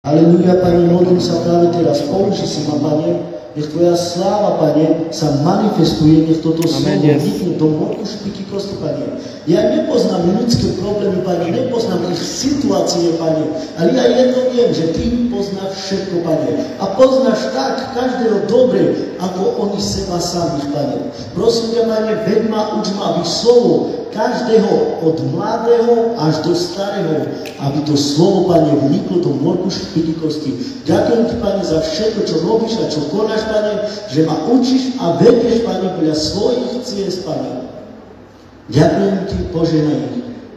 Aleluja, Pane, modlím sa práve teraz, použi si ma, Pane, nech Tvoja sláva, Pane, sa manifestuje, nech toto slovo vnikne do morku špiky kosti, Pane. Ja nepoznám ľudské problémy, Pane, nepoznám ich situácie, Pane, ale ja jedno viem, že Ty poznáš všetko, Pane. A poznáš tak každého dobre, ako oni seba samých, Pane. Prosím ťa, Pane, veď ma, uč ma, aby slovo každého od mladého až do starého, aby to slovo, Pane, vniklo do morku špiky kosti. Ďakujem Ti, Pane, za všetko, čo robíš a čo konáš, Pane, že ma učíš a vedieš, Pane, podľa svojich ciest, Pane. Ďakujem Ti, požehnaj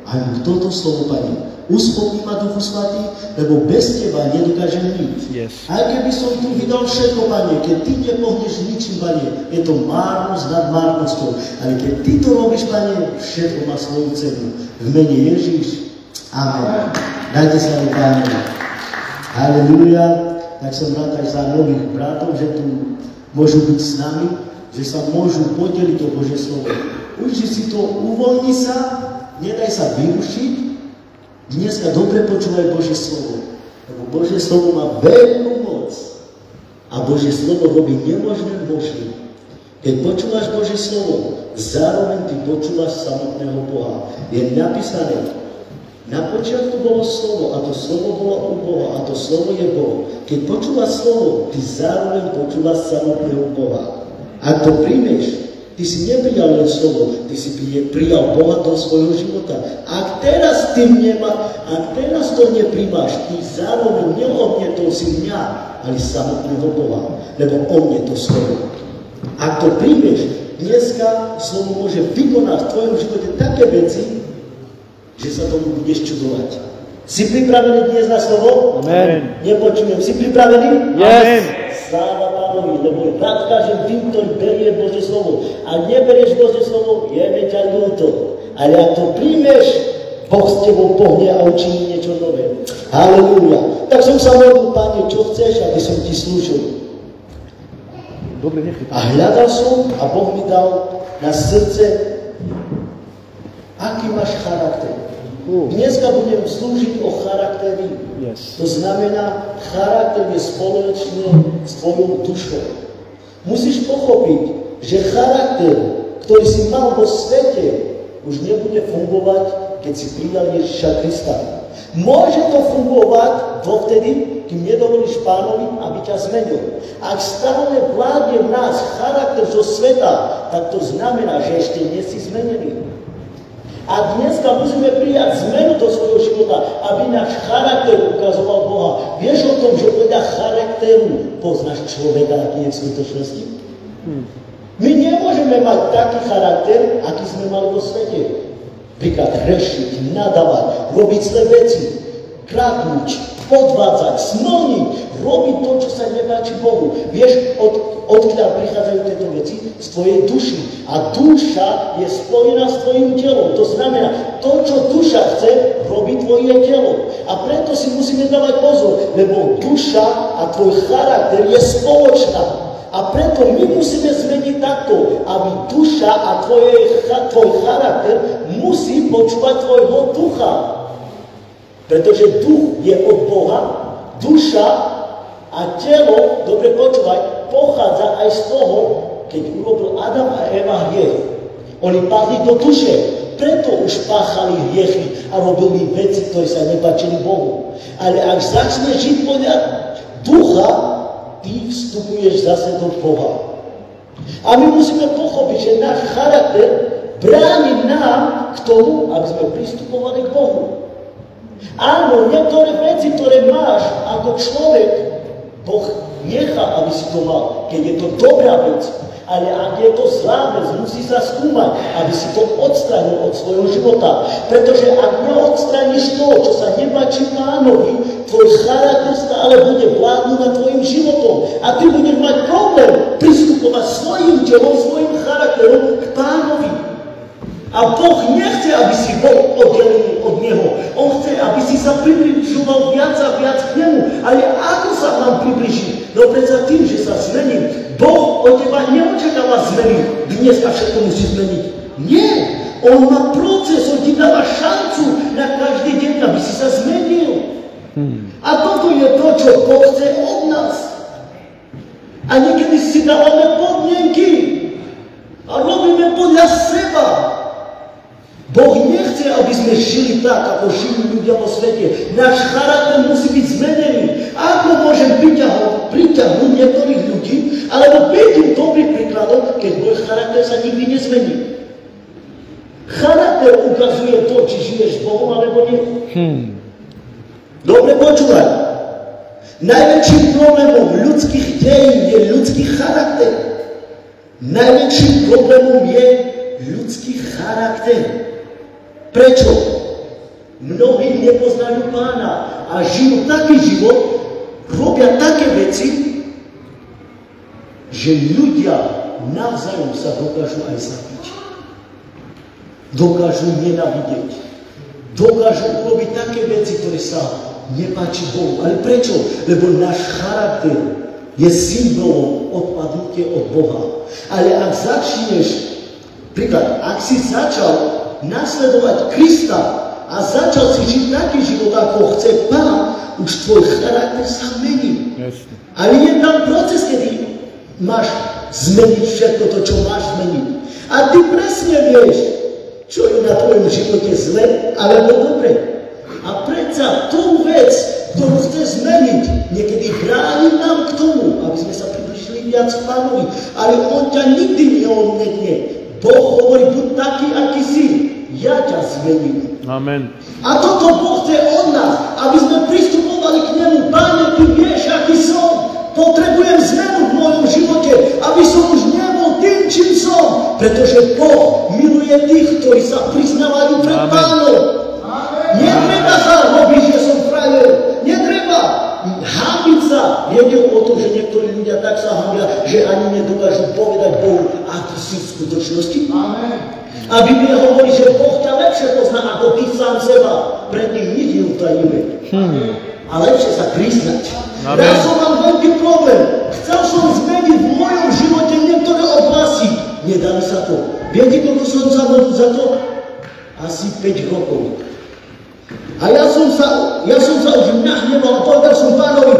aj toto slovo, Pane. Uspokoj ma, Duchu Svatý, lebo bez Teba nedokážem nič. Yes. Aj keby som tu vydal všetko, Pane, keď Ty nepohneš ničím, Pane, je to márnosť nad márnosťou. Ale keď Ty to robíš, Pane, všetko má svoju cenu. V mene Ježíš. Amen. Dajte sa mi, Pane. Halelúja. Tak som rád aj za nových bratov, že tu môžu byť s nami, že sa môžu podeliť o Božie slovo. Uči si to, uvoľni sa, nedaj sa vyrušiť. Dneska dobre počúvaj Božie slovo, lebo Božie slovo má veľkú moc a Božie slovo robí nemožné možným. Keď počúvaš Božie slovo, zároveň ty počúvaš samotného Boha. Je napísané, na počiatku bolo slovo a to slovo bolo u Boha a to slovo je Boh. Keď počúvaš slovo, ty zároveň počúvaš samotného Boha. Ak to príjmeš, ty si neprijal len slovo, ty si prijal Boha do svojho života. Ak teraz to nepríjmaš, ty zároveň neodmietol si mňa, ale samotného Boha, lebo on je to slovo. Ak to príjmeš, dneska slovo môže vykonať v tvojom živote také veci, že sa tomu budeš čudovať. Si pripravený dnes na slovo? Amen. Nepočujem. Si pripravený? Yes. Amen. Sláva Pánovi, lebo rád každým tým, ktorý berie Božie slovo. A neberieš Božie slovo, je mi ťa ľúto. Ale ak to príjmeš, Boh s tebou pohne a učiní niečo nové. Halelúja. Tak som sa modlil, Pane, čo chceš, aby som ti slúžil. Dobre, a hľadal som a Boh mi dal na srdce, aký máš charakter. Dneska budem slúžiť o charakteri. Yes. To znamená, charakter je spoločný s tvojou dušou. Musíš pochopiť, že charakter, ktorý si mal vo svete, už nebude fungovať, keď si prijal Ježiša Krista. Môže to fungovať dovtedy, kým nedovolíš Pánovi, aby ťa zmenil. Ak stále vládne v nás charakter zo sveta, tak to znamená, že ešte nie si zmenený. A dneska musíme prijať zmenu do svojho života, aby náš charakter ukazoval Boha. Vieš o tom, že podľa charakteru poznáš človeka, aký je v skutočnosti? My nemôžeme mať taký charakter, aký sme mali vo svete. Príklad hrešiť, nadávať, robiť zlé veci, kradnúť, podvádzať, smolniť, robiť to, čo sa nepáči Bohu. Vieš, odkiaľ prichádzajú tieto veci? Z tvojej duši. A duša je spojená s tvojim telom. To znamená, to, čo duša chce, robí tvoje telo. A preto si musíme dávať pozor, lebo duša a tvoj charakter je spoločná. A preto my musíme zmeniť takto, aby duša a tvoj charakter musí počúvať tvojho ducha. Pretože duch je od Boha, duša a telo, dobre počúvaj, pochádza aj z toho, keď urobil Adam a Eva hriech. Oni padli do duše, preto už páchali hriechy a robili veci, ktoré sa nepáčili Bohu. Ale ak začneš žiť podľa ducha, ty vstupuješ zase do Boha. A my musíme pochopiť, že náš charakter bráni nám k tomu, aby sme pristupovali k Bohu. Áno, niektoré veci, ktoré máš ako človek, Boh nechá, aby si to mal, keď je to dobrá vec. Ale ak je to zlá vec, musí sa skúmať, aby si to odstránil od svojho života. Pretože ak neodstrániš to, čo sa nepáči Pánovi, tvoj charakter stále bude vládnuť nad tvojim životom. A ty budeš mať problém pristupovať svojim telom, svojim charakterom k Pánovi. A Boh nechce, aby si bol oddelený od Neho. On chce, aby si sa približoval viac a viac k Nemu. Ale ako sa mám približiť? No predsa tým, že sa zmením. Boh od teba neočakáva zmeny. Dneska všetko musí zmeniť. Nie. On má proces, on ti dáva šancu na každý deň, aby si sa zmenil. A toto je je to, čo Boh chce od nás. A niekedy si dávame podmienky a robíme podľa seba. Boh nechce, aby sme žili tak, ako žijú ľudia vo svete. Náš charakter musí byť zmenený. Ako môžem priťahnuť niektorých ľudí, alebo byť im dobrým príkladom, keď môj charakter sa nikdy nezmení. Charakter ukazuje to, či žiješ s Bohom, alebo nie. Dobre počúvaj. Najväčším problémom ľudských dejín je ľudský charakter. Najväčším problémom je ľudský charakter. Prečo? Mnohí nepoznajú Pána a žijú taký život, robia také veci, že ľudia navzájom sa dokážu aj zabiť. Dokážu nenávidieť. Dokážu urobiť také veci, ktoré sa nepáči Bohu. Ale prečo? Lebo náš charakter je symbolom odpadnutia od Boha. Ale ak začneš, príklad, ak si začal nasledovať Krista a začal si žiť taký život, ako chce Pán, už tvoj charakter sa mení. Ale je tam proces, kedy máš zmeniť všetko to, čo máš zmeniť. A ty presne vieš, čo je na tvojom živote zle, alebo dobre. A predsa tú vec, ktorú chce zmeniť, niekedy bráni nám k tomu, aby sme sa približili viac k Pánovi. Ale on ťa nikdy neodmietne. Boh hovorí, buď taký, aký si. Ja ťa zmením. Amen. A toto Boh chce od nás, aby sme pristupovali k nemu. Páne, ty vieš, aký som. Potrebujem zmenu v mojom živote, aby som už nebol tým, čím som. Pretože Boh miluje tých, ktorí sa priznávajú pred Pánom. Netreba sa robiť, že som frajer. Netreba hanbiť sa. Nejde o to, že niektorí ľudia tak sa hanbia, že ani nedokážu povedať Bohu, aký si v skutočnosti. Amen. A Biblia hovorí, že Boh ťa lepšie pozná ako ty sám seba. Pred ním nič neutajíme. A lepšie sa priznať. Ja som mám veľký problém. Chcel som zmeniť v mojom živote niektoré oblasti. Nedá mi sa to. Viete, koľko som sa modlil za to? Asi 5 rokov. A ja som sa už nahneval a povedal som Pánovi,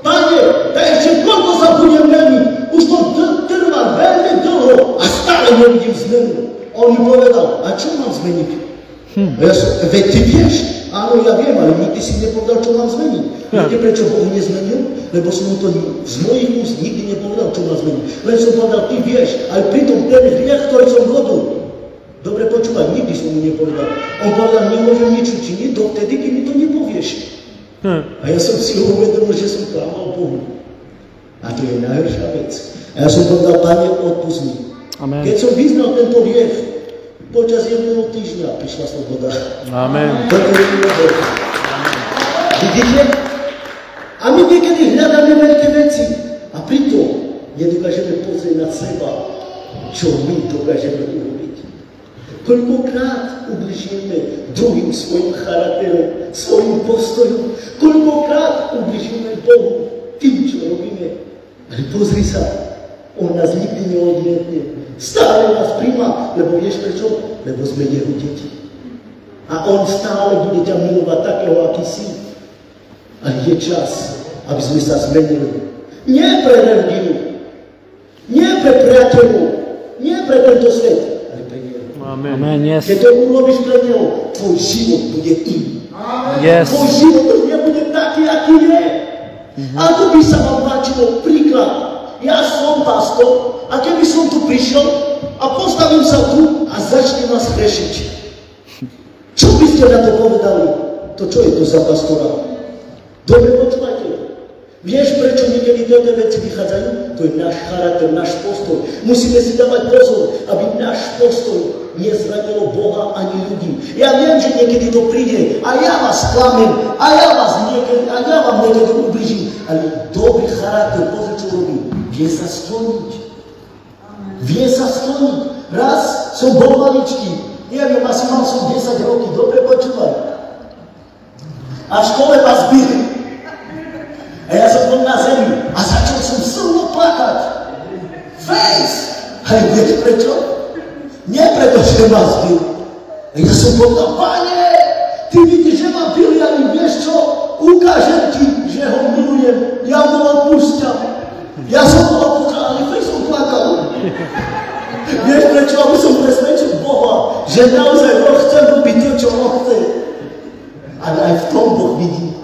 Pane, daj ešte koľko sa budem meniť. Už to trvá veľmi dlho a stále nevidím zmenu. On mi povedal, a čo mám zmeniť? Veď ty vieš? Áno, ja viem, ale nikdy si nepovedal, čo mám zmeniť. Viete, prečo Boh nezmenil? Lebo som to z mojich úst nikdy nepovedal, čo mám zmeniť. Len som povedal, ty vieš, ale pritom ten hriech, ktorý som robil. Dobre počúvaj, nikdy som mu nepovedal. On povedal, nemôžem nič učiniť dovtedy, keď mi to nepovieš. A ja som si uvedomil, že som klamal Bohu. A to je najhoršia vec. A ja som povedal, Pane, odpusť mi. Amen. Keď som vyznal tento hriech, počas jedného týždňa prišla sloboda. Amen. Toto je Boh. Vidíte? A my niekedy hľadáme veľké veci. A pritom nedokážeme pozrieť na seba, čo my dokážeme urobiť. Koľkokrát ubližíme druhým svojim charakterom, svojim postojom. Koľkokrát ubližíme Bohu tým, čo robíme. Ale pozri sa, on nás nikdy neodmietne. Stále nás príjma, lebo vieš prečo? Lebo sme jeho deti. A on stále bude ťa milovať takého, aký si. A je čas, aby sme sa zmenili. Nie pre rodinu, nie pre priateľov, nie pre tento svet, ale pre neho. Amen. Yes. Keď to urobíš pre neho, tvoj život bude iný. Yes. Tvoj život už nebude taký, aký je. A tu by sa vám páčilo príklad. Ja som pastor a keby som tu prišiel a postavím sa tu a začnem nás hrešiť. Čo by ste na to povedali? To čo je to za pastora? Dobre počúvajte. Vieš, prečo niekedy tieto veci vychádzajú? To je náš charakter, náš postoj. Musíme si dávať pozor, aby náš postoj nezranilo Boha ani ľudí. Ja viem, že niekedy to príde a ja vás klamem a ja vám niekedy ubližím. Ale dobrý charakter, pozor, čo robí. Vie sa skloniť. Vie sa skloniť. Raz som bol maličký. Neviem, asi mal som 10 rokov. Dobre počúvaj. A v škole ma zbili. A ja som bol na zemi a začal som silno plakať. Face! Ale vieš prečo? Nie preto, že ma zbil. A ja som povedal, Pane, ty vidíš, že ma bili, ale vieš čo? Ukážem ti, že ho že naozaj Boh chce robiť to, čo on chce. Ale aj v tom Boh vidí.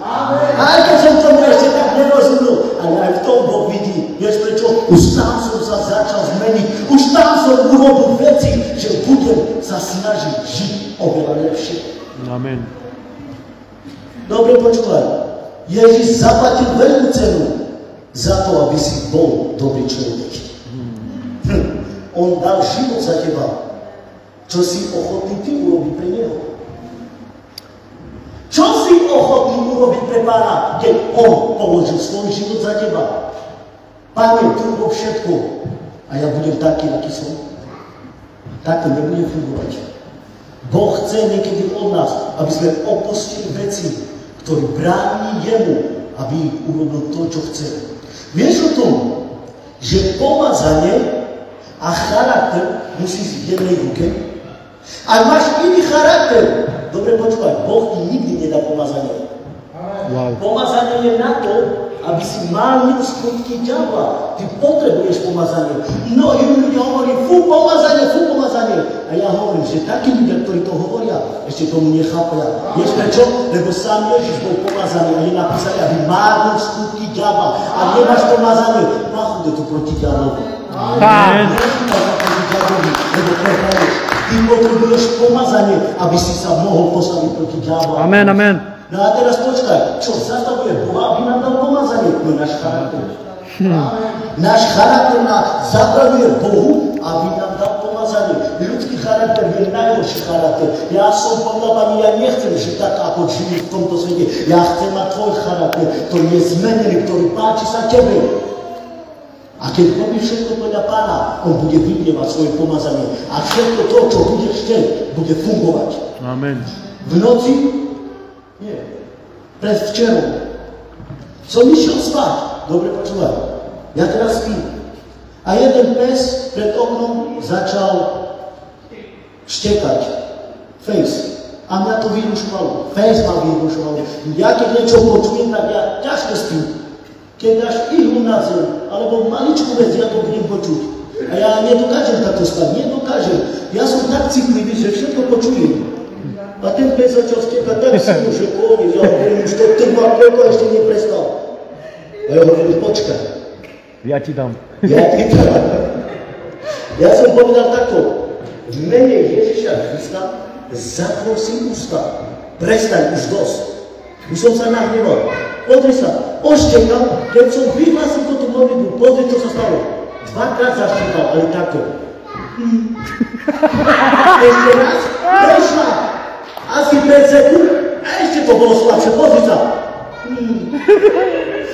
Aj keď som tomu ešte tak nerozumel, ale aj v tom Boh vidí. Vieš prečo? Už tam som sa začal zmeniť. Už tam som urobil veci, že budem sa snažiť žiť oveľa lepšie. Amen. Dobre počúvaj. Ježiš zaplatil veľkú cenu za to, aby si bol dobrý človek. On dal život za teba. Čo si ochotný ty urobiť pre neho? Čo si ochotný urobiť pre Pána, keď on položil svoj život za teba? Pane, tu urob všetko a ja budem taký, aký som. Tak to nebude fungovať. Boh chce niekedy od nás, aby sme opustili veci, ktoré bráni jemu, aby urobil to, čo chce. Vieš o tom, že pomazanie a charakter musí ísť v jednej ruke? Ak máš iný charakter, dobre počúvaj, Boh ti nikdy nedá pomazanie. Wow. Pomazanie je na to, aby si mal skutky diabla. Ty potrebuješ pomazanie. Mnohí ľudia hovorí, fú pomazanie. A ja hovorím, že takí ľudia, ktorí to hovoria, ešte tomu nechápia. Vieš prečo? Lebo sám Ježiš bol pomazaný a je napísané, aby márnil skutky diabla. A nemáš pomazanie, nachude to proti diablovi. Amen. Lebo prehráš. Ty potrebuješ pomazanie, aby si sa mohol postaviť proti diablu. Amen, amen. No a teraz počkaj, čo zastavuje Boha, aby nám dal pomazanie? No náš charakter. Náš charakter nás zapravuje Bohu, aby nám dal pomazanie. Ľudský charakter je najhorší charakter. Ja som povedal, Pani, ja nechcem žiť tak, ako žijú v tomto svete. Ja chcem mať tvoj charakter, ktorý je zmenený, ktorý páči sa tebe. A keď robíš všetko podľa Pána, on bude vylievať svoje pomazanie. A všetko to, čo budeš chcieť, bude fungovať. Amen. V noci? Nie. Predvčerom. Som išiel spať. Dobre počúvaj. Ja teraz spím. A jeden pes pred oknom začal štekať. Face. A mňa to vyrušovalo. Face ma vyrušovalo. Ja keď niečo počujem, tak ja ťažko spím. Keď dáš ihlu na zem, alebo maličku vec, ja to budem počuť. A ja nedokážem takto spať, nedokážem. Ja som tak citlivý, že všetko počujem. A ten pes začal stekať tak silno, že koniec, ja hovorím, už to trvá, koľko ešte neprestal. A ja hovorím, počkaj. Ja ti dám. Ja som povedal takto, v mene Ježiša Krista zatvor si ústa. Prestaň už dosť. Už som sa nahneval. Pozri sa, oštekal, keď som vyhlásil túto modlitbu, pozri, čo sa stalo. 2-krát zaštekal, ale takto. Ešte raz, prešla. Asi 5 sekúnd, a ešte to bolo slabšie, pozri sa.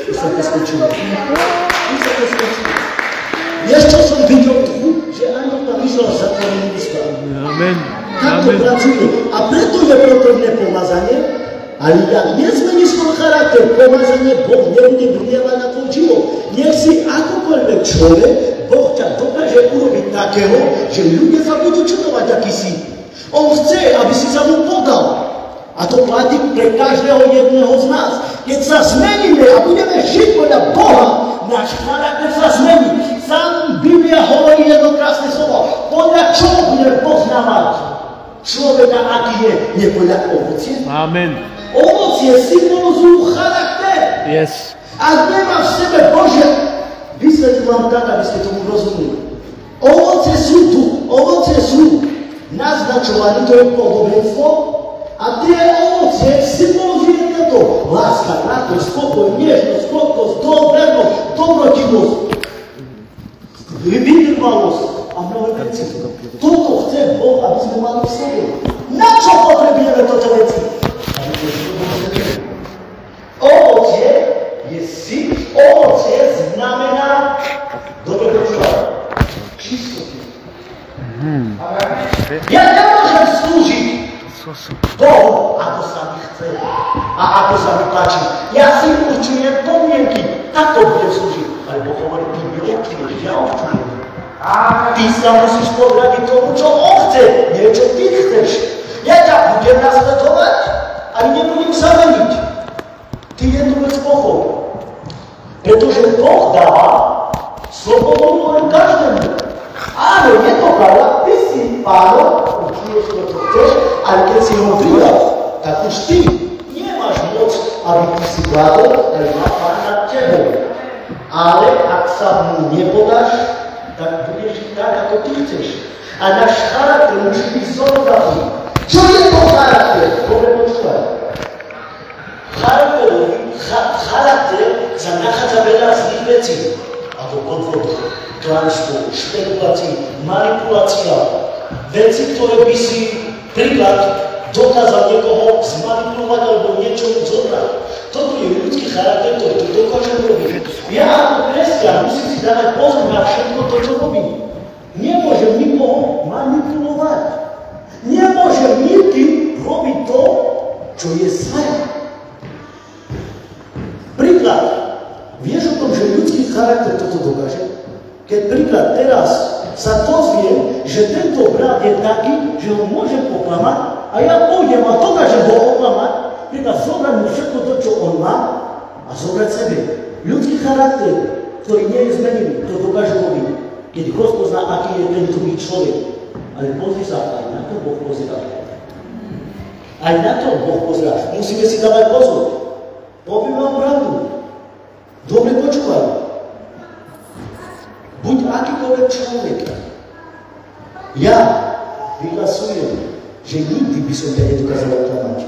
Už sa to skočilo. Vieš, čo som videl tu? Že ani tam vyšla zatvorený ústa. Amen. Tak to pracuje. A preto je potrebné pomazanie, ale ak nezmeníš svoj charakter, pomazanie Boh nebude vlievať na tvoj život. Nech si akokoľvek človek, Boh ťa dokáže urobiť takého, že ľudia sa budú čudovať, aký si. On chce, aby si sa mu podal. A to platí pre každého jedného z nás. Keď sa zmeníme a budeme žiť podľa Boha, náš charakter sa zmení. Sám Biblia hovorí jedno krásne slovo. Podľa čoho budeme poznávať človeka, aký je? Nie podľa ovocie. Amen. Ovocie symbolizujú charakter. Yes. Ak nemá v sebe Bože, vysvetlím vám tak, aby ste tomu rozumeli. Ovocie sú tu. Ovocie sú naznačované, to je podobenstvo. A tie ovocie symbolizujú toto. Láska, radosť, spokoj, nežnosť, krotkosť, dobrotivosť, vytrvalosť a mnohé veci. Toto chce Boh, aby sme mali v sebe. Na čo potrebujeme toto veci? Ovocie je symbol. Ovocie znamená dobre počúvať. Čistotu. Ja nemôžem slúžiť Bohu, ako sa mi chce a ako sa mi páči. Ja si určujem podmienky. Takto budem slúžiť. Ale Boh hovorí, ty neurčuješ, ja určujem. Ty sa musíš podradiť tomu, čo on chce, nie čo ty chceš. Ja ťa budem nasledovať, ale nebudem sa meniť. Ty jednu vec pochop. Pretože Boh dáva slobodnú voľu každému. Áno, je to pravda, ty si, Páno, určuje všetko to chceš, ale keď si ho vydal, tak už ty nemáš moc, aby ty si vládol, ale má Pán nad tebou. Ale ak sa mu nepodáš, tak budeš tak, ako ty chceš. A náš charakter musí byť zodpovedný. Čo je to charakter? Dobre počúvaj. Charakter sa nachádza veľa zlých vecí. Ako podvod, klamstvo, špekulácie, manipulácia. Veci, ktoré by si príklad dokázal niekoho zmanipulovať alebo niečo zobrať. Toto je ľudský charakter, ktorý to dokáže robiť. Ja ako kresťan musím si dávať pozor na všetko to, čo robím. Nemôžem nikoho manipulovať. Nemôžem nikým robiť to, čo je zlé. Príklad. Vieš o tom, že ľudský charakter toto dokáže? Keď príklad teraz sa dozviem, že tento brat je taký, že ho môžem oklamať a ja pôjdem a dokážem ho oklamať, príklad zobrať mu všetko to, čo on má a zobrať sebe. Ľudský charakter, ktorý nie je zmenený, to dokáže robiť. Keď Gospod zná, aký je ten druhý človek. Ale pozri sa, aj na to Boh pozerá. Aj na to Boh pozerá. Musíme si dávať pozor. Poviem vám pravdu. Dobre počúvaj. Buď akýkoľvek človek. Ja vyhlasujem, že nikdy by som ťa nedokázal oklamať.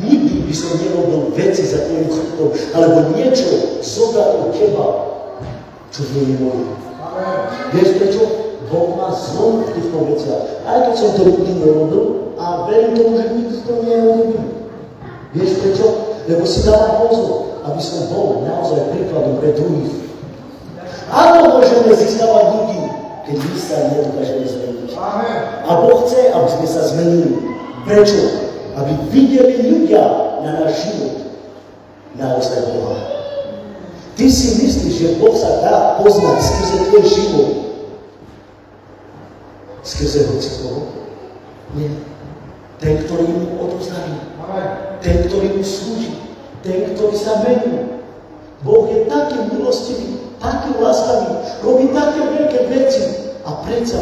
Nikdy by som nerobil veci za tvojim chrbtom, alebo niečo zobrať od teba, čo sme nemohli. Vieš prečo? Boh má zlom v týchto veciach. Aj keď som to nikdy nerobil, a verím tomu, že nikdy to nerobil. Vieš prečo? Lebo si dávam pozor, aby som bol naozaj príkladom pre druhých. Ako môžeme získavať ľudí, keď my sa nedokážeme zmeniť? A Boh chce, aby sme sa zmenili. Prečo? Aby videli ľudia na náš život naozaj Boha. Ty si myslíš, že Boh sa dá poznať skrze tvoj život? Skrze hoci koho? Nie. Ten, ktorý mu odovzdaný. Ten, ktorý mu slúži. Ten, ktorý sa mení. Boh je taký milostivý, taký láskavý, robí také veľké veci a predsa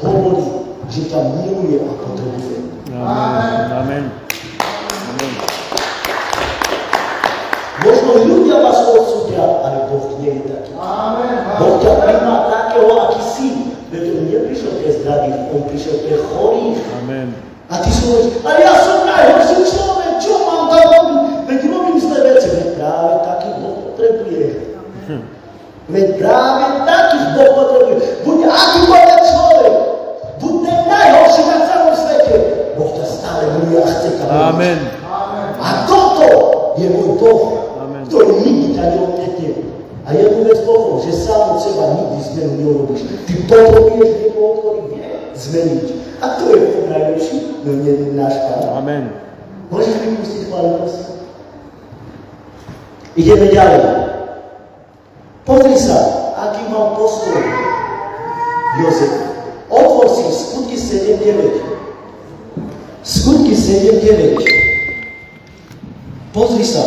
hovorí, že ťa miluje a potrebuje. Amen. Amen. Amen. Možno ľudia vás odsúdia, ale Boh nie je taký. Boh ťa príjma takého, aký si. Veď on neprišiel pre zdravých, on prišiel pre chorých. Amen. A ty si hovoríš, ale ja som najhorší človek, čo mám tam robiť? Veď robím zlé veci. Veď práve takých Boh potrebuje. Veď práve takých Boh potrebuje. Buď akýkoľvek človek, buď ten najhorší na celom svete. Boh ťa stále miluje a chce ťa milovať. Amen. A toto je môj Boh, Amen. ktorý nikdy ťa neodmietne. A jednu vec Bohom, že sám od seba nikdy zmenu neurobíš. Ty potrebuješ niekoho, ktorý vie zmeniť. A to je to najlepší, no nie je náš Pán. Amen. Môžeš mi pustiť chválenosť? Ideme ďalej. Pozri sa, aký mal postoj Jozef. Otvor si Skutky 7.9. Skutky 7.9. Pozri sa.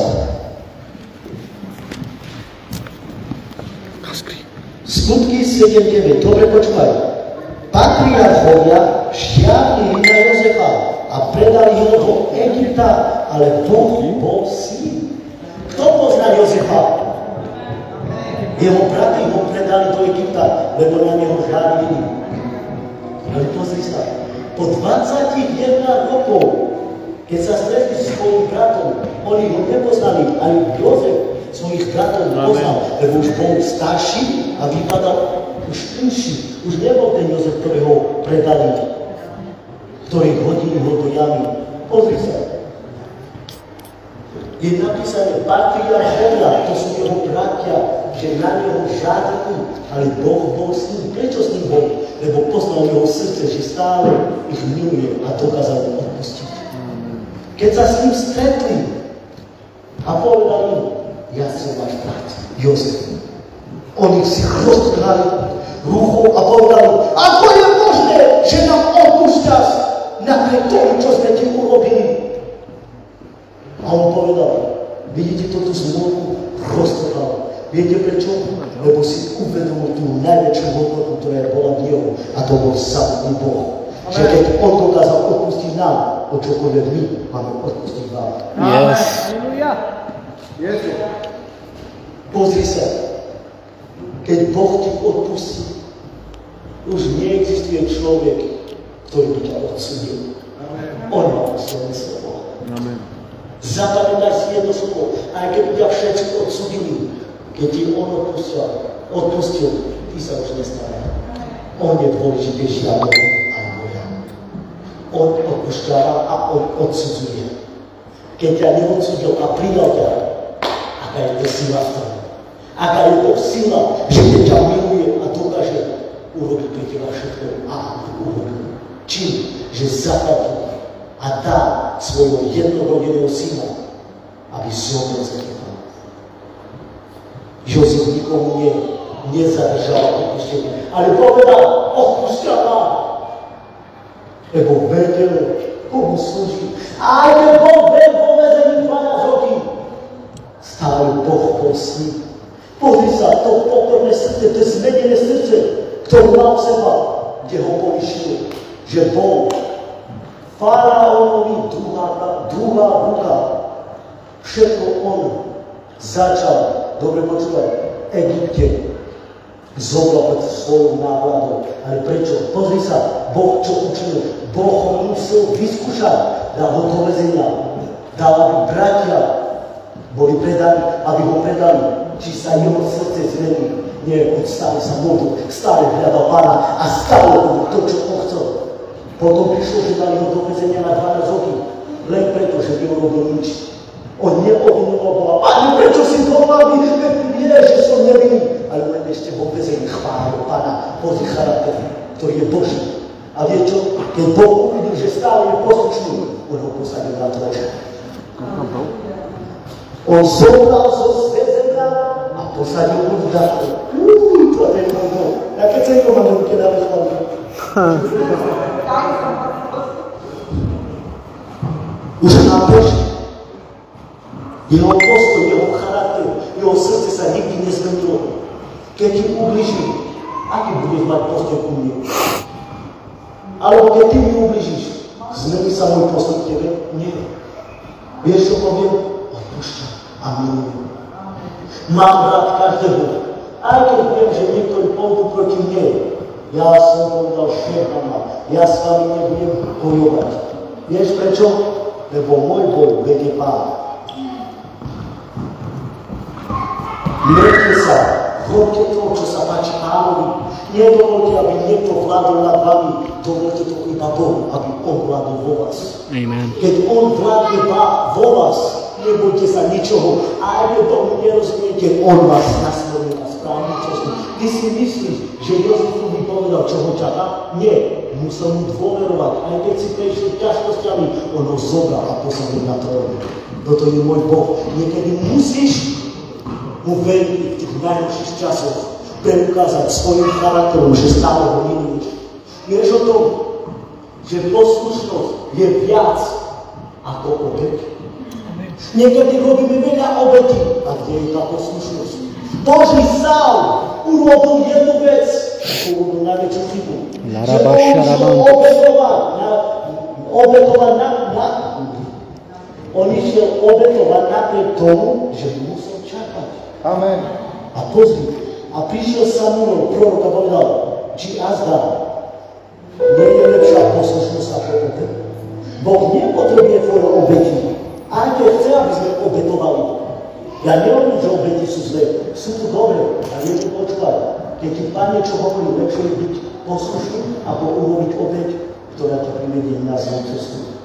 Skutky 7.9. Dobre počúvaj. Patriarchovia žiarli na Jozefa a predali ho do Egypta, ale Boh bol s ním. Kto pozná Jozefa? Jeho braty ho predali do Egypta, lebo na neho žárlili. Ale pozri sa, po 21 rokov, keď sa stretli s svojím bratom, oni ho nepoznali, ani Jozef svojich bratov poznal, lebo už bol starší a vypadal už inší. Už nebol ten Jozef, ktorého predali, ktorý hodili ho do jamy. Pozri sa. Je napísané patriarchovia, to sú jeho bratia, že na neho žádali, ale Boh bol s ním. Prečo s ním bol? Lebo poznal jeho srdce, že stále ich miluje a dokázal im odpustiť. Keď sa s ním stretli a povedali, ja som váš brat, Jozef. Oni si roztrhali rukou a povedali, ako je možné, že nám odpúšťaš napriek tomu, čo sme ti urobili. A on povedal, vidíte toto zmluvu? Roztrhal. Viete prečo? Lebo si uvedomil tú najväčšiu hodnotu, ktorá bola v neho, a to bol samotný Boh. Že keď on dokázal odpustiť nám, o čokoľvek my máme odpustiť vám. Yes. Pozri sa, keď Boh ti odpustí, už neexistuje človek, ktorý by ťa odsúdil. On má posledné slovo. Zapamätaj si jedno slovo, aj keď ťa všetci odsúdili, keď ti on odpustil, ty sa už nestará. On je dôležitejší ako alebo ja. On odpúšťava a on odsudzuje. Keď ťa neodsúdil a pridal ťa, aká je to sila v tom? Aká je to sila, že ťa miluje a dokáže urobiť pre teba všetko a urobiť. Čím? Že zaplatil a dá svojho jednorodeného syna, aby zomrel za teba. Jozef nikomu nezadržal odpustenie, ale povedal, odpustia vám, lebo vedel, komu slúži. A aj keď Boh bol vo väzení 12 rokov, stále Boh bol s ním. Pozri sa, to pokorné srdce, to zmenené srdce, ktoré mal v seba, kde ho povýšil, že bol faraónovi druhá ruka. Všetko on začal, dobre počúvať, v Egypte zobral pred svojou návladou. Ale prečo? Pozri sa, Boh čo učinil? Boh ho musel vyskúšať, dal ho do väzenia, dal, aby bratia boli predaní, aby ho predali. Či sa jeho srdce zmení. Nie, on stále sa modlil, stále hľadal Pána a stále robil to, čo on chcel. Potom prišlo, že dali ho do väzenia na 12 rokov, len preto, že neurobil nič. On neobvinoval Boha. Pane, prečo si to mal? Nie, že som nevinný. Ale len ešte vo väzení chválil Pána. Pozri charakter, ktorý je Boží. A vie čo? Keď Boh uvidil, že stále je poslušný, on ho posadil na dvore. On zobral zo zväzenia a posadil ho v dachu. To je môj Boh. Ja keď sa jeho mám ruke na väzňovanie. Už chápeš? Jeho postoj, jeho charakter, jeho srdce sa nikdy nezmenilo. Keď ti ubliží, aký budeš mať postoj ku mne? Alebo keď ty mi ubližíš, zmení sa môj postoj k tebe? Nie. Vieš, čo poviem? Odpúšťam a milujem. Mám rád každého. Aj keď viem, že niektorí pôjdu proti mne, ja som povedal všetkama, ja s vami nebudem bojovať. Vieš prečo? Lebo môj boj vedie Pán. Mierte sa, robte to, čo sa páči Pánovi. Nedovolte, aby niekto vládol nad vami. Dovolte to iba Bohu, aby on vládol vo vás. Amen. Keď on vládne vo vás, nebojte sa ničoho. A ak tomu nerozumiete, on vás nasmeruje na správnu cestu. Ty si myslíš, že Jozef by povedal, čo ho čaká? Nie. Musel mu dôverovať. Aj keď si prešiel ťažkosťami, on ho zobral a posadil na trón. Toto je môj Boh. Niekedy musíš mu veľmi v tých najhorších časoch preukázať svojim charakterom, že stále ho miluješ. Vieš o tom, že poslušnosť je viac ako obeť? Niekedy robíme veľa obetí. A kde je tá poslušnosť? Boží Saul urobil jednu vec, urobil najväčšiu chybu. Že on išiel obetovať napriek tomu, že musel čakať. Amen. A pozri, a prišiel Samuel, prorok a povedal, či azda, nie je lepšia poslušnosť ako obet. Boh nepotrebuje tvoje obeti. Aj keď chce, aby sme obetovali. Ja nehovorím, že obeti sú zlé. Sú tu dobré, ale je tu počúvať. Keď ti Pán niečo hovorí, lepšie je byť poslušný, ako urobiť obeť, ktorá ťa privedie na zlú cestu.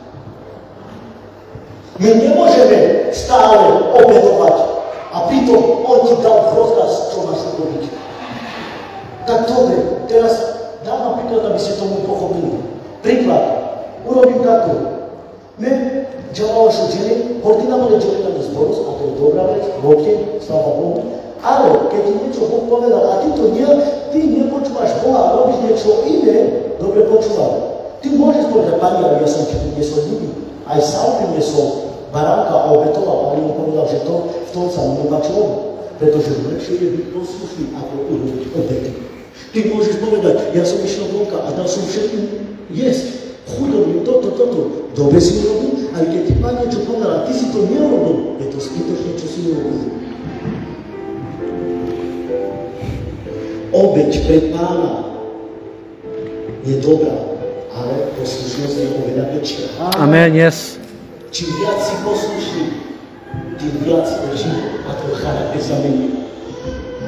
My nemôžeme stále obetovať a pritom on ti dal rozkaz, čo máš urobiť. Tak dobre, teraz dávam príklad, aby ste tomu pochopili. Príklad, urobím takto. My ďalšie ženy, ordinálne ženy na zboru, a to je dobrá vec, robte, sláva Bohu. Ale keď ti niečo Boh povedal a ty nepočúvaš Boha a robíš niečo iné, dobre počúvaj. Ty môžeš povedať, Pani, ale ja som ti priniesol ľudí. Aj Saul priniesol baránka a obetoval, ale on povedal, že v tom sa nepáčilo, pretože lepšie je byť poslušný, ako urobiť obety. Ty môžeš povedať, ja som išiel vonka a dal som všetkým jesť. Chudobným, toto. Dobre si urobil, ale keď ti Pán niečo povedal a ty si to neurobil, je to zbytočne, čo si urobil. Obeť pre Pána je dobrá, ale poslušnosť je oveľa väčšia. Amen, yes. Čím viac si poslušný, tým viac veží a tvoj charakter sa mení.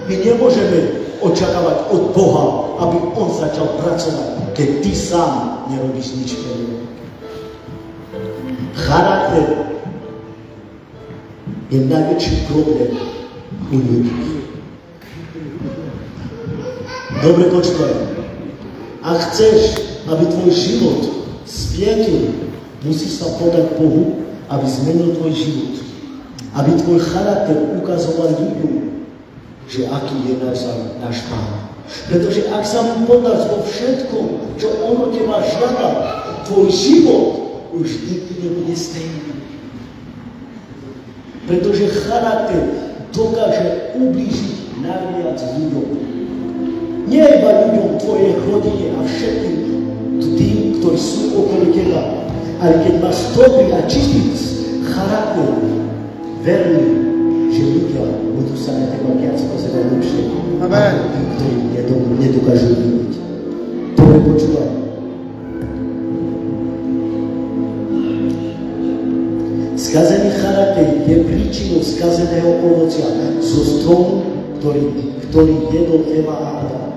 My nemôžeme očakávať od Boha, aby On začal pracovať, keď ty sám nerobíš nič pre neho. Charakter je najväčší problém u ľudí. Dobre počúvaj. Ak chceš, aby tvoj život sviedil, musíš sa podať Bohu, aby zmenil tvoj život. Aby tvoj charakter ukazoval ľuďom, že aký je náš Pán. Pretože ak sa mu podáš vo všetkom, čo on od teba žiada, tvoj život už nikdy nebude stejný. Pretože charakter dokáže ublížiť najviac ľuďom. Nie iba ľuďom tvojej rodine a všetkým tým, ktorí sú okolo teba, ale keď máš dobrý a čistý charakter, verný, že ľudia budú sa na teba viac pozerať lepšie. Amen. Ktorí nedokážu vidieť. Dobre počúvaj. Skazený charakter je príčinou skazeného ovocia zo stromu, ktorý jedol Eva a Adam.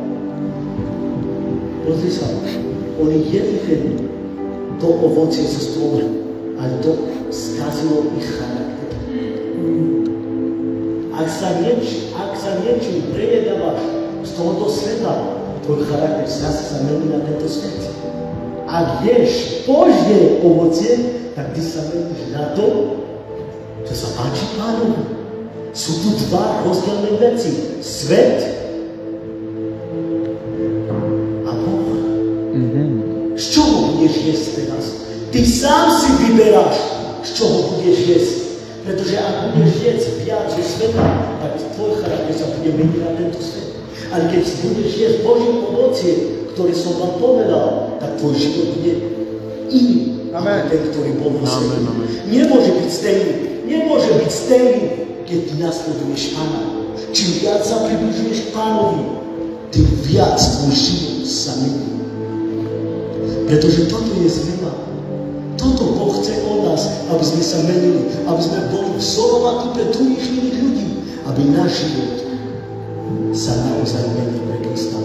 Pozri sa, oni jedli to ovocie zo stromu, ale to skazilo ich charakter. Ak sa niečím prejedávaš z tohoto sveta, tvoj charakter sa mení na tento svet. Ak ješ Božie ovocie, tak ty sa meníš na to, čo sa páči Pánovi. Sú tu dva rozdielne veci. Svet a Boh. Z čoho budeš jesť teraz? Ty sám si vyberáš, z čoho budeš jesť. Pretože ak budeš jesť viac zo sveta, tak tvoj charakter sa bude meniť na tento svet. Ale keď budeš jesť Božie ovocie, ktoré som vám povedal, tak tvoj život bude iný. Amen. Ten, ktorý bol vo svete. Nemôže byť stejný, keď ty nasleduješ Pána. Čím viac sa približuješ Pánovi, tým viac tvoj život sa mení. Pretože toto je zmena. Toto Boh chce od nás, aby sme sa menili, aby sme boli vzorovatí pre druhých iných ľudí, aby náš život sa naozaj menil pre Krista.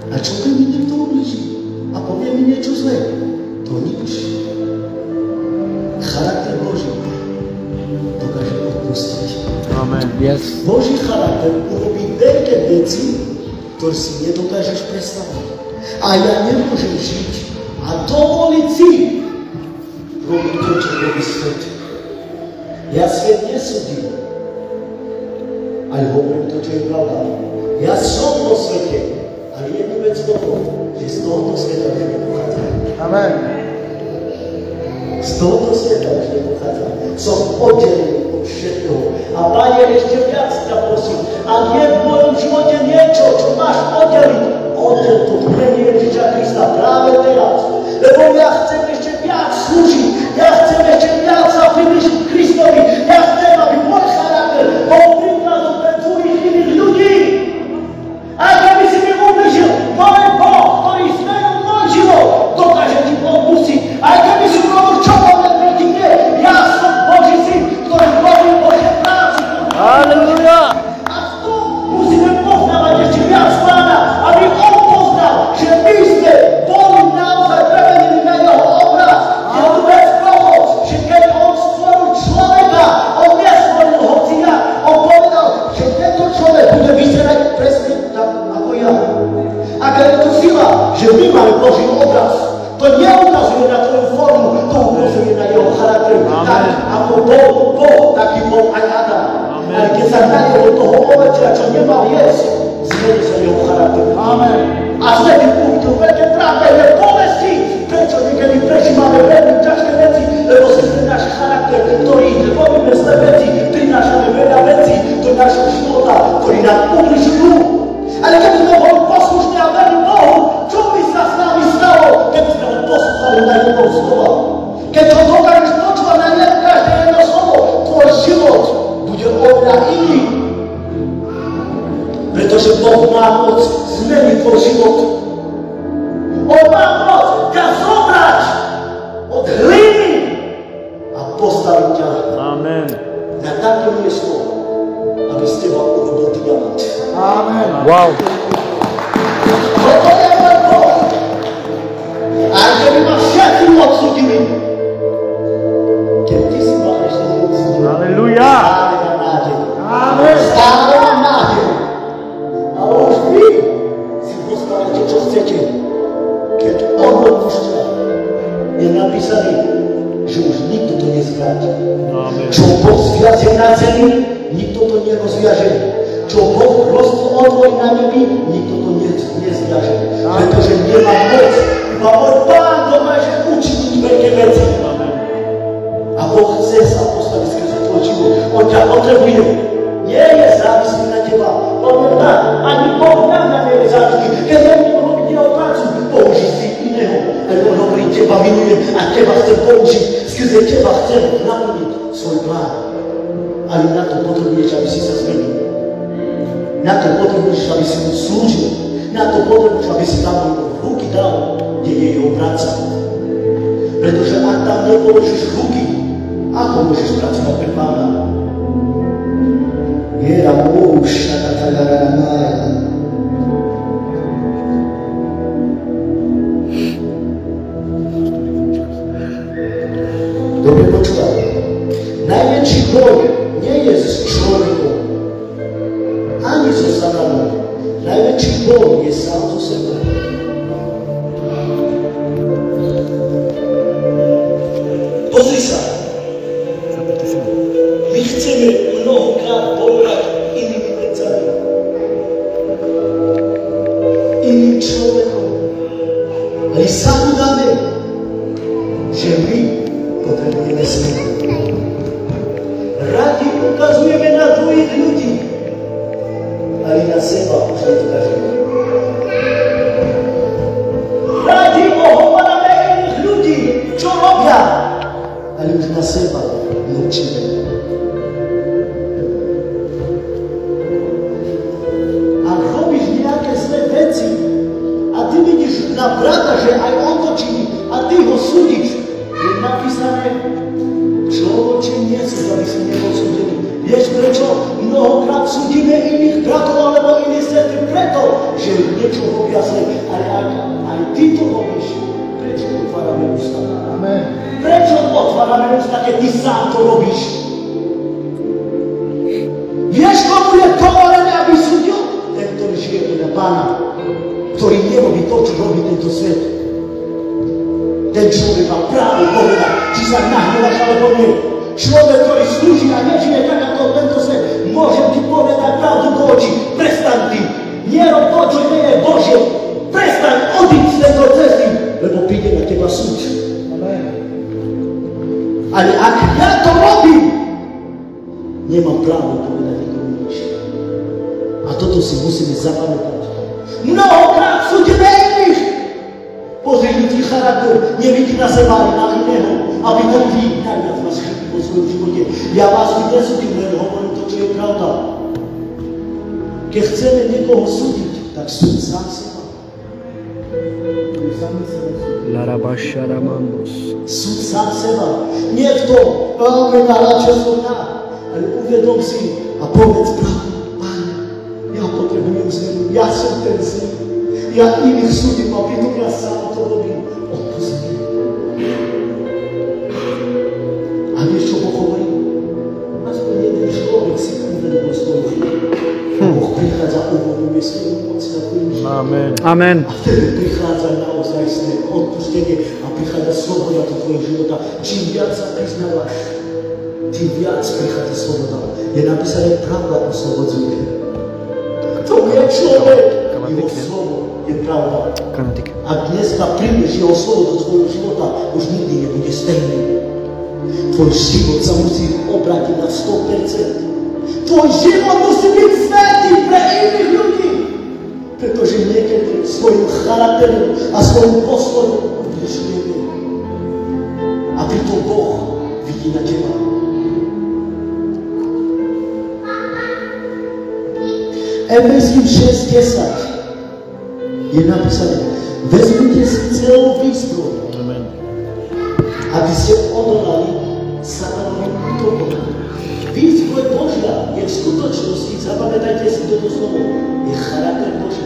A čo keď mi niekto ublíži a povie mi niečo zlé? To nič. Charakter Boží dokáže odpustiť. Amen. Yes. Boží charakter urobí veľké veci, ktoré si nedokážeš predstaviť. A ja nemôžem žiť a dovoliť si robiť to, čo robí svet. Ja svet nesúdim, ale hovorím to, čo je pravda. Ja som vo svete, ale jednu vec toho, že z tohoto sveta už nepochádzam. Amen. Z tohoto sveta už nepochádzam. Som oddelený od všetkoho. A Pane, ešte viac ťa prosím, ak je v mojom živote niečo, čo máš oddeliť, oddel to v mene Ježiša Krista práve teraz. Lebo ja chcem ešte viac slúžiť. Ja chcem ešte viac sa približiť Kristovi. Ja chcem, aby môj charakter bol príkladom pre druhých iných ľudí. A keby si mi ubližil, to je Boh, ktorý zmenil môj život, dokáže ti odpustiť. Aj keby si urobil čokoľvek proti mne, ja som Boží syn, ktorý robí Božie práci. Halleluja! A v tom musíme poznávať ešte viac Pána, aby on poznal, že my sme boli naozaj premenení na jeho obraz. Je tu vec toho, že keď on stvoril človeka, on nestvoril hociak. On povedal, že tento človek bude vyzerať presne tak ako ja. Aká je to sila, že my máme Boží obraz. To neukazuje na tvoju formu, to ukazuje na jeho charakter. Tak ako Boh, taký bol aj Adam. Ale keď sa nadel do toho ovecia, čo nemal jesť, zmenil sa jeho charakter. Amen. A Svätý Duch to veľké pravda je povesti, prečo niekedy prežívame veľmi ťažké veci, lebo sme náš charakter, ktorý robíme zlé veci, prinášame veľa vecí do našho života, ktorí nám ubližujú. Ale keď sme boli poslušní a povedať jedno slovo. Keď ho dokážeš počúvať na každé jedno slovo, tvoj život bude oveľa iný. Pretože Boh má moc zmeniť tvoj život. On má moc ťa zobrať od hliny a postaviť ťa na také miesto, aby z teba urobil diamant. Amen. Wow. Toto je môj Boh. A keby ma všetci odsúdili, keď ty si ma ešte neodsúdil, Halleluja. stále mám nádej. Amen. Stále mám nádej. Ale už vy si postavite, čo chcete. Keď on odpúšťa, je napísané, že už nikto to nezvráti. Čo Boh zviaže na zemi, nikto to nerozviaže. Čo Boh rozotvorí na nebi, nikto to nezviaže. Pretože nemá moc. Iba môj Pán dokáže učiniť veľké veci. A Boh chce sa postaviť skrze tvoj život. On ťa potrebuje. Nie je závislý na teba. Ani Boh na mňa nie je závislý. Keď ja mi robiť jeho prácu, použij si iného. Ale on hovorí, teba milujem a teba chcem použiť. Skrze teba chcem naplniť svoj plán. Ale na to potrebuješ, aby si sa zmenil. Na to potrebuješ, aby si mu slúžil. Na to potrebuješ, aby si tam ruky dal, kde je jeho práca. Pretože ak tam nepoložíš ruky, ako môžeš pracovať pre Pána? Era moša tatagaramaya. Dobre počúvaj. Najväčší boj nie je s človekom, ani so satanom. Najväčší boj je sám so sebou. Pozri sa. My chceme mnohokrát bojovať inými vecami. Iným človekom. Ale zabudáme, že my potrebujeme zmenu. Radi ukazujeme na druhých ľudí, ale na seba už neukážeme. Radi ohovárame iných ľudí, čo robia, ale už na seba mlčíme. Ak robíš nejaké zlé veci a ty vidíš na brata, že aj on to činí a ty ho súdiš, je napísané, človeče nie si, aby si nebol súdený. Vieš prečo? Mnohokrát súdime iných bratov alebo iných sestry preto, že niečo robia zle. Ale aj ty to robíš. Prečo otvárame ústa? Amen. Prečo otvárame ústa, keď ty sám to robíš? Vieš, komu je povolené, aby súdil? Ten, ktorý žije podľa Pána. Ktorý nerobí to, čo robí tento svet. Ten človek má právo povedať, či sa nahnevaš alebo nie. Človek, ktorý slúži a nežije tak ako tento svet, môžem ti povedať pravdu do očí. Prestaň ty. Nerob to, čo nie je Božie. Prestaň odísť z tejto cesty, lebo príde na teba súd. Amen. Ale ak ja to robím, nemám právo povedať nikomu nič. A toto si musíme zapamätať. Mnohokrát súdime iných. Pozri ľudí charakter, nevidí na seba ani na iného, aby to vy najviac vás chybí vo svojom živote. Ja vás nesúdim, len hovorím to, čo je pravda. Keď chceme niekoho súdiť, tak súd sám seba. Súd sám seba. Nie v tom, veľmi naláčil som ale uvedom si a povedz pravdu. Pane, ja potrebujem zmenu, ja som ten zlý. Ja iných súdim a pritom ja sám to robím. Odpust mi. A vieš, čo Boh hovorí? Aspoň jeden človek si uvedol svoj život. A Boh prichádza uvoľňuje svoju moc na tvojim živote. Amen. Amen. A vtedy prichádza naozaj odpustenie a prichádza sloboda do tvojho života. Čím viac sa priznávaš, tým viac prichádza sloboda. Je napísané, pravda oslobodzuje. To je človek. Jeho slovo je pravda. Ak dneska príjmeš jeho slovo do tvojho života, už nikdy nebude stejný. Tvoj život sa musí obrátiť na 100%. Tvoj život musí byť svätý pre iných ľudí. Pretože niekedy svojim charakterom a svojim postojom budeš nevieť. Efeským 6:10 je napísané, vezmite si celú výzbroj, aby ste odolali satanovým útokom. Výzbroj Božia je v skutočnosti, zapamätajte si toto slovo, je charakter Boží.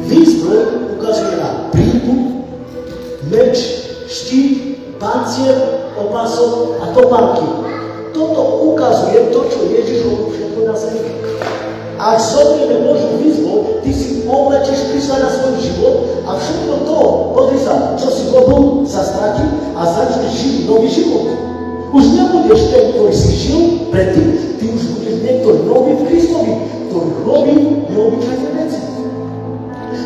Výzbroj ukazuje na prílbu, meč, štít, pancier, opasok a topánky. Toto ukazuje to, čo Ježiš robil všetko na zemi. Ak zoberieme Božiu výzbroj, ty si oblečeš Krista na svoj život a všetko to, pozri sa, čo si robil, sa stratí a začneš žiť nový život. Už nebudeš ten, ktorý si žil predtým, ty už budeš niekto nový v Kristovi, ktorý robí neobyčajné veci.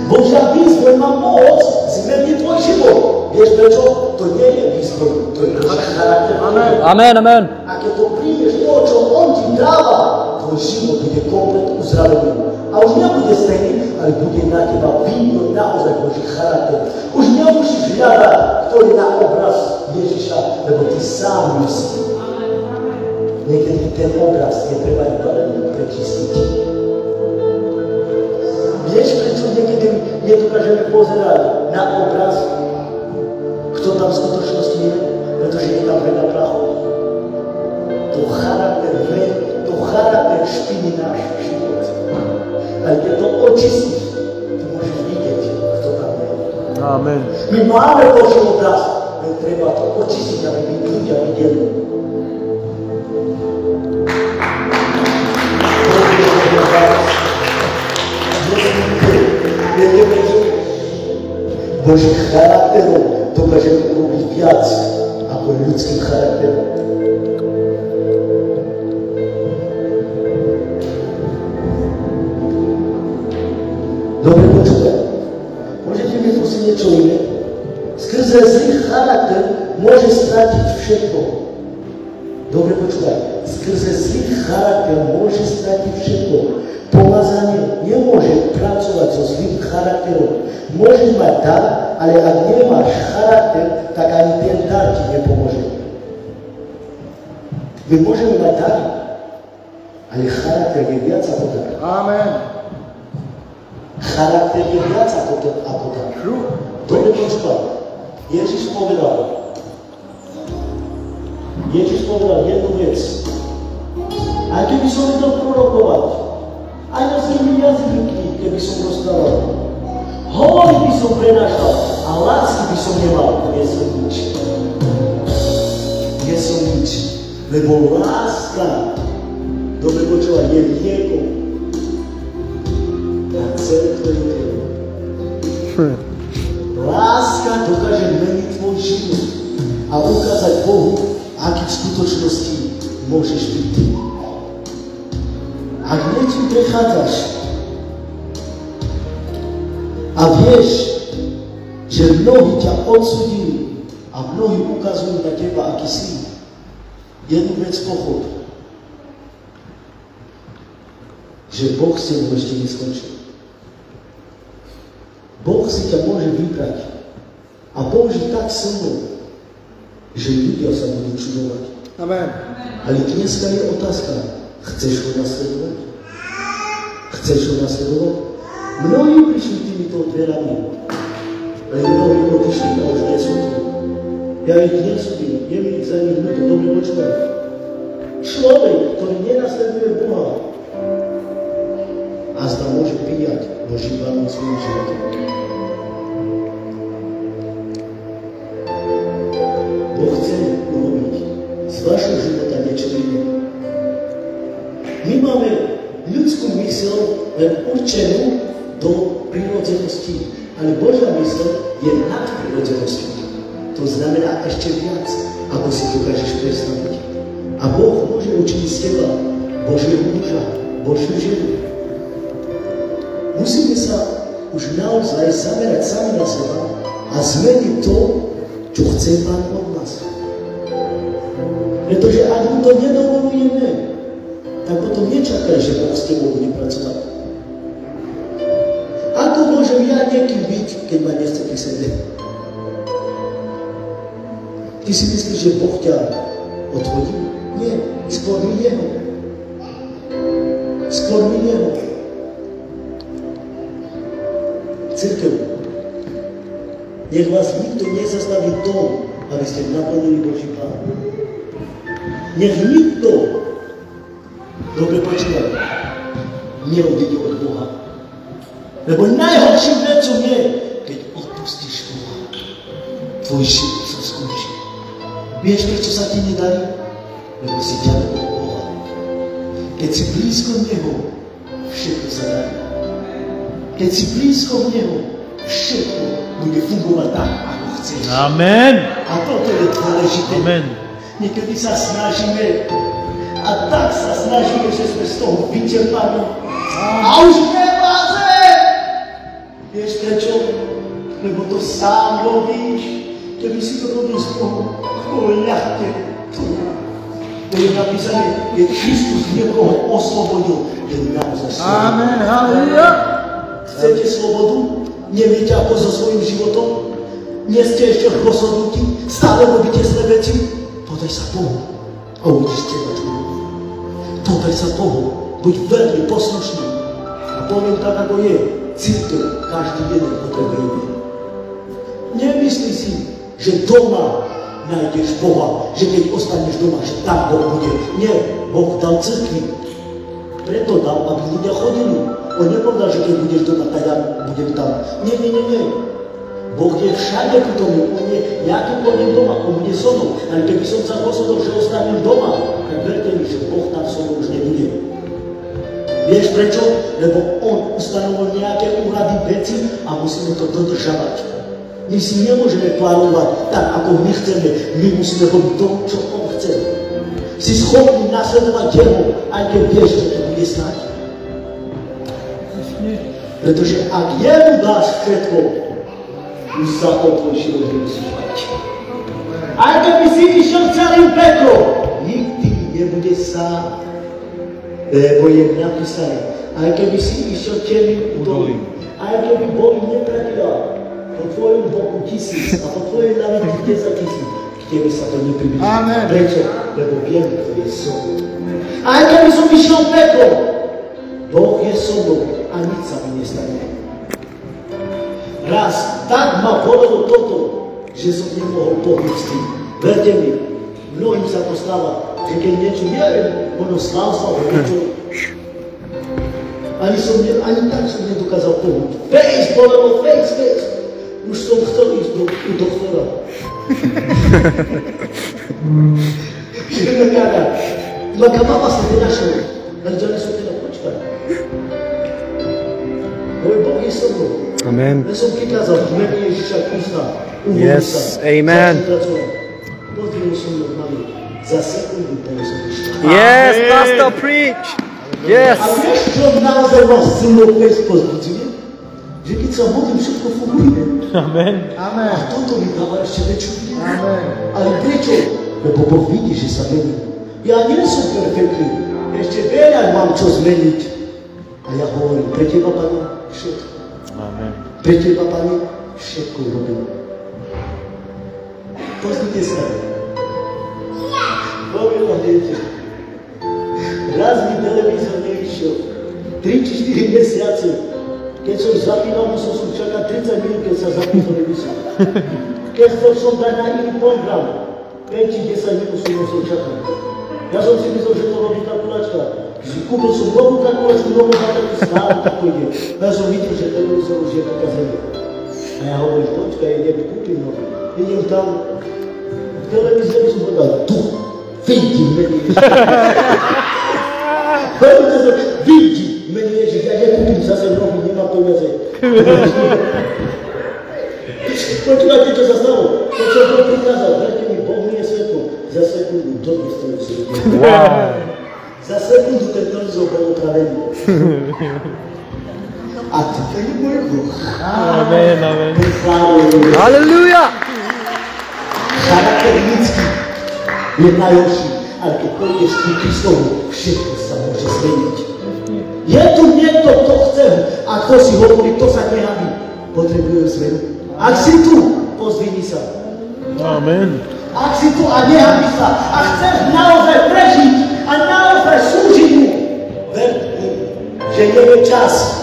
Božia výzbroj má moc zmeniť tvoj život. Vieš prečo? To nie je výzbroj, to je Boží charakter. Amen, amen. A keď to prídeš to, čo on ti dáva, tvoj život bude komplet uzdravený. A už nebude stejný, ale bude na teba vidno naozaj Boží charakter. Už nemusíš hľadať, ktorý na obraz Ježiša, lebo ty sám musí. Niekedy ten obraz je treba prečistiť. Vieš, prečo niekedy nedokážeme pozerať na obraz, kto tam v skutočnosti je? Pretože je tam veľa prachu. To charakter špíni náš život. Ale keď to očistíš, ty môžeš vidieť, kto tam je. Amen. My máme Boží obraz, ale treba to očistiť, aby my ľudia videli. Božích charakterov dokážeme urobiť viac ako ľudským charakterom. Dobre počúvaj. Môžete mi pustiť niečo iné? Skrze zlý charakter môže stratiť všetko. Dobre počúvaj. Skrze zlý charakter môže stratiť všetko. Pomazanie nemôže pracovať so zlým charakterom. Môžeš mať dar, ale ak nemáš charakter, tak ani ten dar ti nepomôže. My môžeme mať dar, ale charakter je viac ako dar. Amen. Charakter je viac ako dar. Dobre počúvaj. Ježiš povedal jednu vec. Aj keby som vedel prorokovať, aj na 7 jazykmi, keby som rozprával. Hovory by som prenášal a lásky by som nemal. Nie som nič. Lebo láska, dobre počúvať, je liekom na celé tvoje telo. Láska dokáže meniť tvoj život a ukázať Bohu, aký v skutočnosti môžeš byť. Ak niečím prechádzaš a vieš, že mnohí ťa odsúdili a mnohí ukazujú na teba, aký si, jednu vec pochop, že Boh s tebou ešte neskončil. Boh si ťa môže vybrať a použiť tak silno, že ľudia sa budú čudovať. Amen. Ale dneska je otázka, chceš ho nasledovať? Chceš ho nasledovať? Mnohí prišli týmito dverami, ale mnohí odišli a už nie sú tu. Ja ich nesúdim, je mi ich za nich ľudí, dobre počúvaj. Človek, ktorý nenasleduje Boha, a zda môže prijať Boží plán v svojom živote. Boh chce urobiť z vašho života niečo iné. My máme ľudskú myseľ len určenú do prírodzenosti, ale Božia myseľ je nad prírodzenosťou. To znamená ešte viac, ako si dokážeš predstaviť. A Boh môže učiniť z teba Božieho muža, Božiu ženu. Musíme sa už naozaj zamerať sami na seba a zmeniť to, čo chce Pán od nás. Pretože ak mu to nedovolujeme, tak potom nečakaj, že Boh s tebou bude pracovať. Ako môžem ja niekým byť, keď ma nechce pri sebe? Ty si myslíš, že Boh ťa odhodí? Nie, skôr mi Jeho. Cirkev. Nech vás nikto nezastaví tom, aby ste naplnili Boží plán. Nech nikto, dobre počúvaj, neodíde od Boha. Lebo najhorším vecom je, keď odpustíš Boha. Tvoj život sa skončí. Vieš, prečo sa ti nedarí? Lebo si ďaleko od Boha. Keď si blízko Neho, všetko sa darí. Keď si blízko Neho, všetko bude fungovať tak, ako chceš. Amen. A toto je dôležité. Amen. Niekedy sa snažíme a tak sa snažíme, že sme z toho vyčerpaní. A už nevládzeme. Vieš prečo? Lebo to sám robíš. Keby si to robil z toho, ako ľahké to je. To je napísané, keď Kristus niekoho oslobodil, že naozaj slobodu. Amen. Halleluja. Chcete slobodu? Neviete ako so svojím životom? Nie ste ešte v rozhodnutí? Stále robíte zlé veci? Podaj sa Bohu a uvidíš teba čudu. Podaj sa Bohu. Buď verný, poslušný. A poviem tak, ako je. Církev každý jeden potrebuje. Nemyslí si, že doma nájdeš Boha, že keď ostaneš doma, že tam Boh bude. Nie, Boh dal cirkvi. Preto dal, aby ľudia chodili. On nepovedal, že keď budeš doma, tak ja budem tam. Nie. Boh je všade ku tomu. On je, ja keď pôjdem doma, on bude so mnou. Ale keby som sa rozhodol, že ostanem doma, tak verte mi, že Boh tam so mnou už nebude. Vieš prečo? Lebo on ustanovil nejaké úrady veci a musíme to dodržavať. My si nemôžeme plánovať tak, ako my chceme. My musíme robiť to, čo on chce. Si schopný nasledovať jeho, aj keď vieš, že to bude stať. Pretože ak jemu dáš všetko, už za to tvoj život nemusíš mať. Aj keby si išiel celým peklom, nikdy nebude sám. Lebo je napísané, aj keby si išiel temným údolím, aj keby boli nepriatelia, po tvojom boku 1000 a po tvojej ľavici 10 000, k tebe sa to nepriblíži. Prečo? Lebo viem, kto je so mnou. Aj keby som išiel peklom, Boh je so mnou a nič sa mi nestane. Raz tak ma bolelo toto, že som nemohol pohnúť s tým. Verte mi, mnohým sa to stáva, že keď niečo neviem, ono slav, niečo. Ani tak som nedokázal pohnúť. Face bolelo, face. Už som chcel ísť do doktora. Maka mama sa nenašla. Ale ďalej som teda počkať. Môj Boh je so mnou. Amen. Ja som prikázal v mene Ježiša Krista. Yes, amen. Pozdravil som normálne. Za sekundu bolo som vyšla. Yes, Pastor, preach. Yes. A vieš, čo naozaj vás silno pozbudzuje? Že keď sa modlím, všetko funguje. Amen. A toto mi dáva ešte väčšiu vieru. Ale prečo? Lebo Boh vidí, že sa mení. Ja nie som perfektný. Ešte veľa mám čo zmeniť. A ja hovorím, pre teba, Pane, všetko. Amen. Pre teba, Pane, všetko robím. Pozrite sa. Poviem vám, viete. Raz mi televízor nevyšiel. 3 či 4 mesiace. Keď som zapínal, musel som čakať 30 minút, keď sa zapínal televízor. Keď som dať na iný program, 5 či 10 minút som musel čakať. Ja som si myslel, že to robí kalkulačka. Kúpil som novú kalkulačku, novú baterku, stále tako ide. Ja som videl, že televízor už je pokazený. A ja hovorím, počkaj, idem kúpiť nový. Idem tam, v televízore som povedal, tu, vidí mene Ježiš. Vidí mene Ježiš, ja nekúpim zase nový, nemám peniaze. Počúvajte, čo sa stalo. To, čo Boh prikázal, dajte mi, Boh mi je svetlo. Za sekundu dobre stojí svetlo. Za sekundu ten televízor bol opravený. A to je môj Boh. Amen, amen. Halleluja. Halleluja. Charakter lidský je najhorší, ale keď pôjdeš ku Kristovu, všetko sa môže zmeniť. Je tu niekto, kto chce, a kto si hovorí, kto sa nehabí, potrebuje zmenu. Ak si tu, pozdvihni sa. Amen. Ak si tu a nehabí sa, a chceš naozaj prežiť a naozaj slúžiť mu, ver, že nie je čas